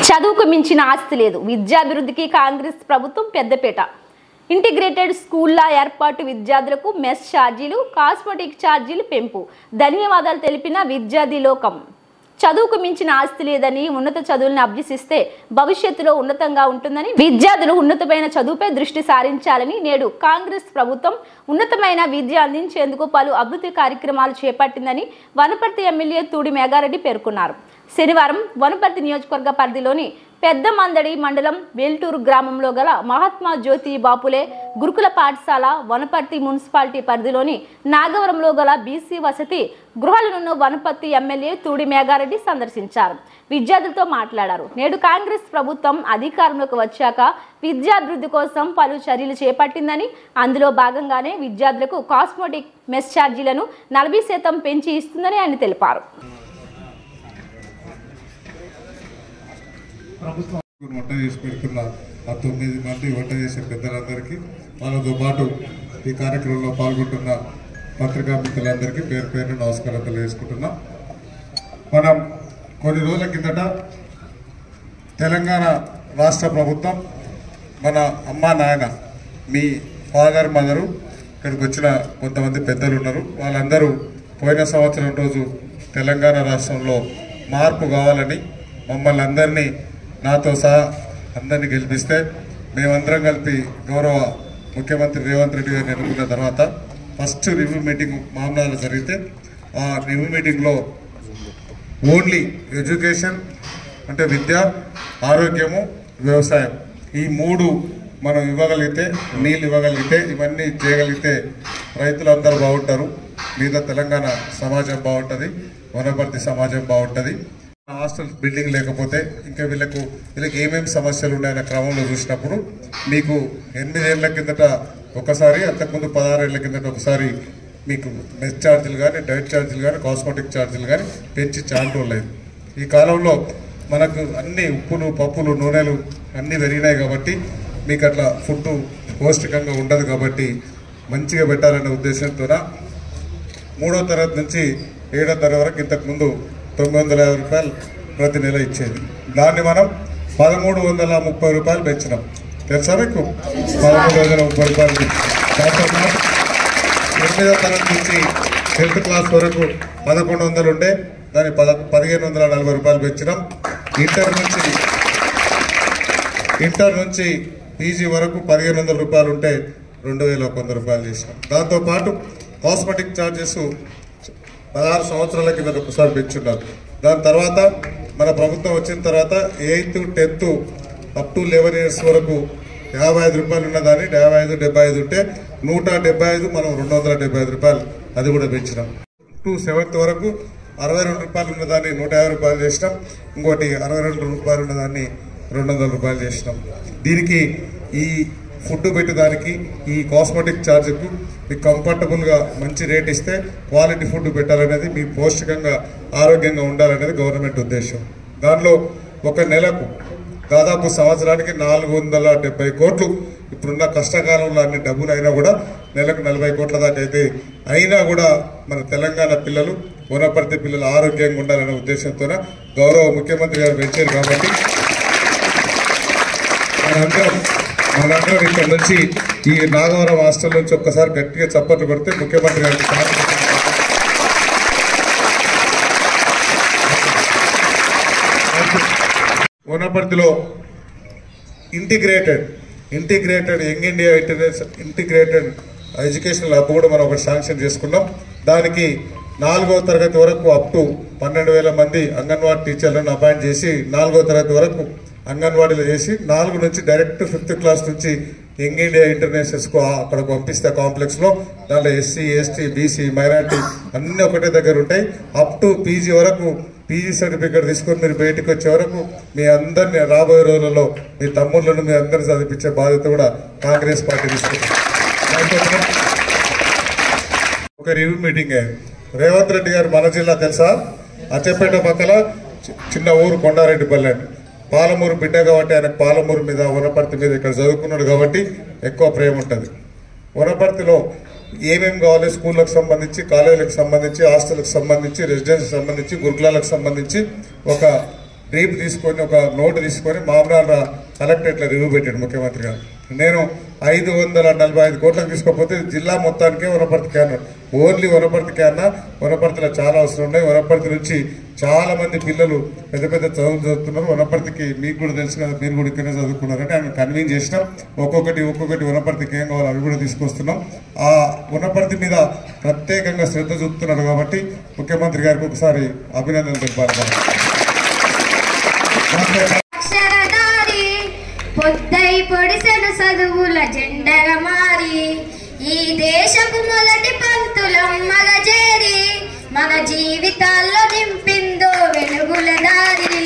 చదువుకు మించిన ఆస్తి లేదు. విద్యాభివృద్ధికి కాంగ్రెస్ ప్రభుత్వం పెద్దపీట. ఇంటిగ్రేటెడ్ స్కూళ్ల ఏర్పాటు, విద్యార్థులకు మెస్ ఛార్జీలు, కాస్మెటిక్ ఛార్జీలు పెంపు. ధన్యవాదాలు తెలిపిన విద్యార్థి లోకం. చదువుకు మించిన ఆస్తి లేదని, ఉన్నత చదువులను అభ్యసిస్తే భవిష్యత్తులో ఉన్నతంగా ఉంటుందని, విద్యార్థులు ఉన్నతమైన చదువుపై దృష్టి సారించాలని నేడు కాంగ్రెస్ ప్రభుత్వం ఉన్నతమైన విద్య అందించేందుకు పలు అభివృద్ధి కార్యక్రమాలు చేపట్టిందని వనపర్తి ఎమ్మెల్యే తూడి మేఘారెడ్డి పేర్కొన్నారు. శనివారం వనపర్తి నియోజకవర్గ పరిధిలోని పెద్దమందడి మండలం వేల్టూరు గ్రామంలో గల మహాత్మా జ్యోతి బాపులే గురుకుల పాఠశాల, వనపర్తి మున్సిపాలిటీ పరిధిలోని నాగవరంలో గల బీసీ వసతి గృహాలను వనపర్తి ఎమ్మెల్యే తూడి మేఘారెడ్డి సందర్శించారు. విద్యార్థులతో మాట్లాడారు. నేడు కాంగ్రెస్ ప్రభుత్వం అధికారంలోకి వచ్చాక విద్యాభివృద్ధి కోసం పలు చర్యలు చేపట్టిందని, అందులో భాగంగానే విద్యార్థులకు కాస్మెటిక్ మెస్ ఛార్జీలను 40% పెంచి ఇస్తుందని ఆయన తెలిపారు. ప్రభుత్వం వంట చేసి పెడుతున్న ఆ 9 మంది వంట చేసే పెద్దలందరికీ, వాళ్ళతో పాటు ఈ కార్యక్రమంలో పాల్గొంటున్న పత్రికా మిత్రులందరికీ పేరు పేరు నమస్కారం తెలియజేసుకుంటున్నాం. మనం కొన్ని రోజుల కిందట తెలంగాణ రాష్ట్ర ప్రభుత్వం మన అమ్మా నాయన, మీ ఫాదర్ మదరు, ఇక్కడికి వచ్చిన కొంతమంది పెద్దలు ఉన్నారు, వాళ్ళందరూ పోయిన సంవత్సరం రోజు తెలంగాణ రాష్ట్రంలో మార్పు కావాలని మమ్మల్ని అందరినీ, నాతో సహా అందరినీ గెలిపిస్తే మేమందరం కలిపి గౌరవ ముఖ్యమంత్రి రేవంత్ రెడ్డి గారిని ఎన్నుకున్న తర్వాత ఫస్ట్ రివ్యూ మీటింగ్ మామూలు జరిగితే ఆ రివ్యూ మీటింగ్లో ఓన్లీ ఎడ్యుకేషన్ అంటే విద్య, ఆరోగ్యము, వ్యవసాయం, ఈ 3 మనం ఇవ్వగలిగితే, నీళ్ళు ఇవ్వగలిగితే, ఇవన్నీ చేయగలిగితే రైతులందరూ బాగుంటారు, మిగతా తెలంగాణ సమాజం బాగుంటుంది, వనపర్తి సమాజం బాగుంటుంది. హాస్టల్ బిల్డింగ్ లేకపోతే ఇంకా వీళ్ళకి ఏమేమి సమస్యలు ఉన్నాయన్న క్రమంలో చూసినప్పుడు మీకు 8 ఏళ్ల కిందట ఒకసారి, అంతకుముందు 16 ఏళ్ల కిందట ఒకసారి మీకు మెస్ ఛార్జీలు కానీ, డైట్ ఛార్జీలు కానీ, కాస్మెటిక్ ఛార్జీలు కానీ పెంచి చాలా రోజులైంది. ఈ కాలంలో మనకు అన్ని ఉప్పులు, పప్పులు, నూనెలు అన్నీ పెరిగినాయి కాబట్టి మీకు అట్లా ఫుడ్ పౌష్టికంగా ఉండదు కాబట్టి మంచిగా పెట్టాలనే ఉద్దేశంతో 3వ తరగతి నుంచి 7వ తరగతి వరకు ఇంతకుముందు 950 రూపాయలు ప్రతి నెల ఇచ్చేది. దాన్ని మనం 1330 రూపాయలు పెంచినాం. తెలుసా మీకు? 1330 రూపాయలు. దాంతో పాటు 8వ తరగతి నుంచి 10th క్లాస్ వరకు 1100 ఉండే, దాన్ని 1540 రూపాయలు పెంచినాం. ఇంటర్ నుంచి పీజీ వరకు 1500 రూపాయలు ఉంటే 2100 రూపాయలు చేసినాం. దాంతోపాటు కాస్మెటిక్ ఛార్జెస్ 16 సంవత్సరాల కింద ఒకసారి పెంచున్నారు. దాని తర్వాత మన ప్రభుత్వం వచ్చిన తర్వాత 8th, 10th up to 11 years వరకు 55 రూపాయలు ఉన్నదాన్ని 55, 75 ఉంటే 175, మనం 275 రూపాయలు అది కూడా పెంచినాం. టు 7th వరకు 62 రూపాయలు ఉన్నదాన్ని 150 రూపాయలు చేసినాం. ఇంకోటి 62 రూపాయలు ఉన్నదాన్ని 200 రూపాయలు చేసినాం. దీనికి ఈ ఫుడ్ పెట్టేదానికి, ఈ కాస్మెటిక్ ఛార్జ్కు మీకు కంఫర్టబుల్గా మంచి రేట్ ఇస్తే క్వాలిటీ ఫుడ్ పెట్టాలనేది, మీ పౌష్టికంగా ఆరోగ్యంగా ఉండాలనేది గవర్నమెంట్ ఉద్దేశం. దానిలో ఒక నెలకు దాదాపు సంవత్సరానికి 470 కోట్లు, ఇప్పుడున్న కష్టకాలంలో అన్ని డబ్బులు అయినా కూడా నెలకు 40 కోట్ల దాకా అయితే అయినా కూడా మన తెలంగాణ పిల్లలు, వనపర్తి పిల్లలు ఆరోగ్యంగా ఉండాలనే ఉద్దేశంతో గౌరవ ముఖ్యమంత్రి గారు పెంచారు కాబట్టి మనందరం ఇక్కడ నుంచి ఈ నాగవరం హాస్టల్ నుంచి ఒక్కసారి గట్టిగా చప్పట్లు కొడితే ముఖ్యమంత్రి గారికి వనపర్తిలో integrated young India integrated educational hub కూడా మనం ఒకటి శాంక్షన్ చేసుకున్నాం. దానికి 4వ తరగతి వరకు అప్ టు 12,000 మంది అంగన్వాడీ టీచర్లను అపాయింట్ చేసి 4వ తరగతి వరకు అంగన్వాడీలో చేసి 4 నుంచి డైరెక్ట్ 5th క్లాస్ నుంచి యంగ్ ఇండియా ఇంటర్నేషనల్స్కు అక్కడ పంపిస్తే కాంప్లెక్స్లో దాంట్లో ఎస్సీ, ఎస్టీ, బీసీ, మైనార్టీ అన్నీ ఒకటే దగ్గర ఉంటాయి. అప్ టు పీజీ వరకు పీజీ సర్టిఫికేట్ తీసుకొని మీరు బయటకు వచ్చే వరకు మీ అందరినీ రాబోయే రోజులలో మీ తమ్ముళ్ళను మీ అందరిని చదివించే బాధ్యత కూడా కాంగ్రెస్ పార్టీ తీసుకుంటుంది. ఒక రివ్యూ మీటింగ్ రేవంత్ రెడ్డి గారు మన జిల్లా తెలుసా, అచ్చపేట పక్కల చిన్న ఊరు కొండారెడ్డిపల్లి అండి. పాలమూరు బిడ్డ కాబట్టి ఆయనకు పాలమూరు మీద, వనపర్తి మీద ఇక్కడ చదువుకున్నాడు కాబట్టి ఎక్కువ ప్రేమ ఉంటుంది. వనపర్తిలో ఏమేమి కావాలి, స్కూళ్ళకు సంబంధించి, కాలేజీలకు సంబంధించి, హాస్టల్కి సంబంధించి, రెసిడెన్స్కి సంబంధించి, గురుకులాలకు సంబంధించి ఒక రీప్ తీసుకొని ఒక నోటు తీసుకొని మామూలు కలెక్టరేట్లో రివ్యూ పెట్టాడు ముఖ్యమంత్రి గారు. నేను 545 కోట్లకు తీసుకోకపోతే జిల్లా మొత్తానికే వనపర్తికే అన్నాడు. ఓన్లీ వనపర్తికే అన్న. వనపర్తిలో చాలా అవసరం ఉన్నాయి. వనపర్తి నుంచి చాలా మంది పిల్లలు పెద్ద పెద్ద చదువులు చదువుతున్నారు. వనపర్తికి మీకు కూడా తెలుసు కదా, మీరు కూడా ఇక్కడనే చదువుకున్నారంటే ఆమె కన్విన్స్ చేసినాం. ఒక్కొక్కటి వనపర్తికి ఏం కావాలో అవి కూడా తీసుకొస్తున్నాం. ఆ వనపర్తి మీద ప్రత్యేకంగా శ్రద్ధ చూపుతున్నాడు కాబట్టి ముఖ్యమంత్రి గారికి ఒకసారి అభినందనలు తెలపాలి. పొద్దై పొడిసెను చదువుల జెండగా మారి ఈ దేశపు మొదటి పంతులం మగజేరి మన జీవితాల్లో నింపిందో వెలుగుల దారి.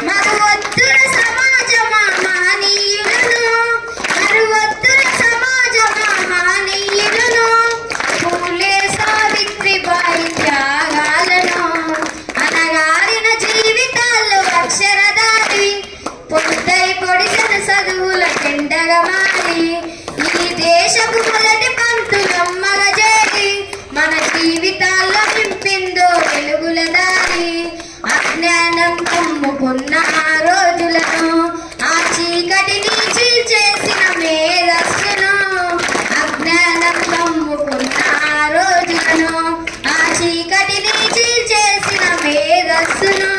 మరువొత్తుల సమాజమా మహనీయులను, మరువొత్తుల సమాజమా మహనీయులను, పూలే సావిత్రిబాయి త్యాగాలను అనగారిన జీవితాల్లో అక్షరదారి. పొద్దై పొడిసిన చదువుల జెండగా మారి ఈ దేశపు మొదటి పంతులం మగజేరి మన జీవితాల్లో నింపిందో వెలుగుల దారి. అజ్ఞానం కమ్ముకున్న ఆ రోజులను, ఆ చీకటిని చీల్చేసిన మేధస్సును, అజ్ఞానం కమ్ముకున్న ఆ రోజులను, ఆ చీకటిని చీల్చేసిన మేధస్సును,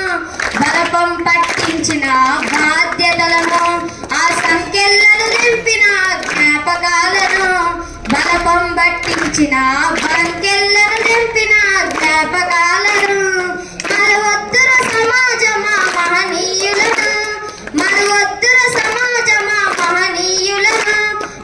బలపం పట్టించిన బాధ్యతలను, ఆ సంఖ్యలను నింపిన జ్ఞాపకాలను, బలపం పట్టించిన